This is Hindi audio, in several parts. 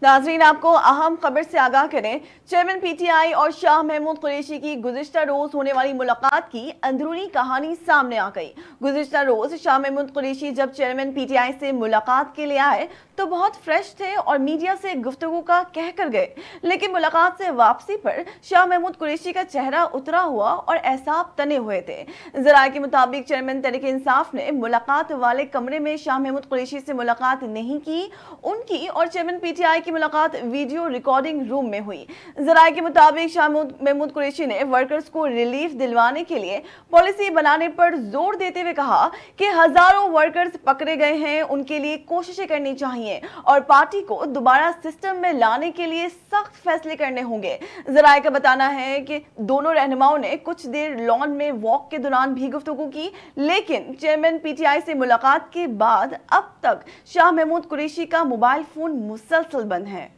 नाजरीन, आपको अहम खबर से आगाह करें। चेयरमैन पीटीआई और शाह महमूद कुरैशी की गुज़िश्ता रोज होने वाली मुलाकात की अंदरूनी कहानी सामने आ गई। गुज़िश्ता रोज शाह महमूद कुरैशी जब चेयरमैन पीटीआई से मुलाकात के लिए आए तो बहुत फ्रेश थे और मीडिया से गुफ्तगू का कह कर गए, लेकिन मुलाकात से वापसी पर शाह महमूद कुरैशी का चेहरा उतरा हुआ और एहसाब तने हुए थे। जराये के मुताबिक चेयरमैन तहरीक-ए-इंसाफ ने मुलाकात वाले कमरे में शाह महमूद कुरैशी से मुलाकात नहीं की। उनकी और चेयरमैन पीटीआई की मुलाकात वीडियो रिकॉर्डिंग रूम में हुई। जराये के मुताबिक शाह महमूद कुरैशी ने वर्कर्स को रिलीफ दिलवाने के लिए पॉलिसी बनाने पर जोर देते हुए कहा कि हजारों वर्कर्स पकड़े गए हैं, उनके लिए कोशिशें करनी चाहिए और पार्टी को दोबारा सिस्टम में लाने के लिए सख्त फैसले करने होंगे। जराये का बताना है कि दोनों रहनुमाओं ने कुछ देर लॉन में वॉक के दौरान भी गुफ्तगू की, लेकिन चेयरमैन पीटीआई से मुलाकात के बाद अब तक शाह महमूद कुरैशी का मोबाइल फोन मुसलसल बंद है।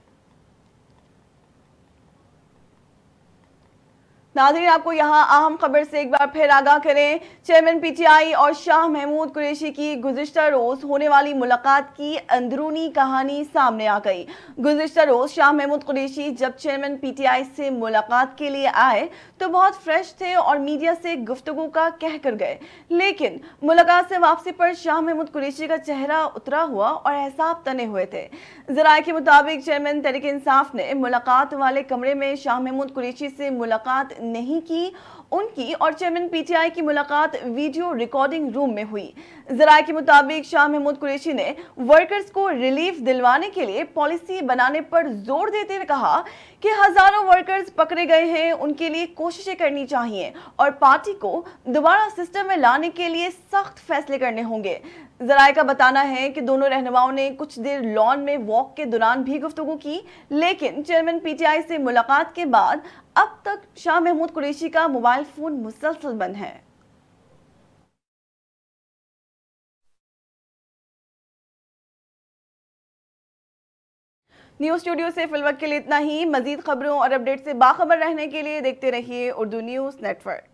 नाज़रीन, आपको यहाँ अहम खबर से एक बार फिर आगाह करें। चेयरमैन पीटीआई और शाह महमूद कुरैशी की गुज़िश्ता रोज होने वाली मुलाकात की अंदरूनी कहानी सामने आ गई। गुज़िश्ता रोज शाह महमूद कुरैशी जब चेयरमैन पीटीआई से मुलाकात के लिए आए तो बहुत फ्रेश थे और मीडिया से गुफ्तगू का कह कर गए, लेकिन मुलाकात से वापसी पर शाह महमूद कुरैशी का चेहरा उतरा हुआ और एहसाब तने हुए थे। जराये के मुताबिक चेयरमैन तहरीक-ए-इंसाफ ने मुलाकात वाले कमरे में शाह महमूद कुरैशी से मुलाकात नहीं की। उनकी और चेयरमैन पीटीआई की मुलाकात वीडियो रिकॉर्डिंग रूम में हुई। जराये के मुताबिक शाह महमूद कुरैशी ने वर्कर्स को रिलीफ दिलवाने के लिए पॉलिसी बनाने पर जोर देते हुए कहा कि हजारों वर्कर्स पकड़े गए हैं, उनके लिए कोशिशें करनी चाहिए और पार्टी को दोबारा सिस्टम में लाने के लिए सख्त फैसले करने होंगे। जराये का बताना है कि दोनों रहनुमाओं ने कुछ देर लॉन में वॉक के दौरान भी गुफ्तगू की, लेकिन चेयरमैन पीटीआई से मुलाकात के बाद अब तक शाह महमूद कुरैशी का मोबाइल फोन मुसलसल बंद है। न्यूज़ स्टूडियो से फिलवक्त के लिए इतना ही। मजीद खबरों और अपडेट से बाखबर रहने के लिए देखते रहिए उर्दू न्यूज़ नेटवर्क।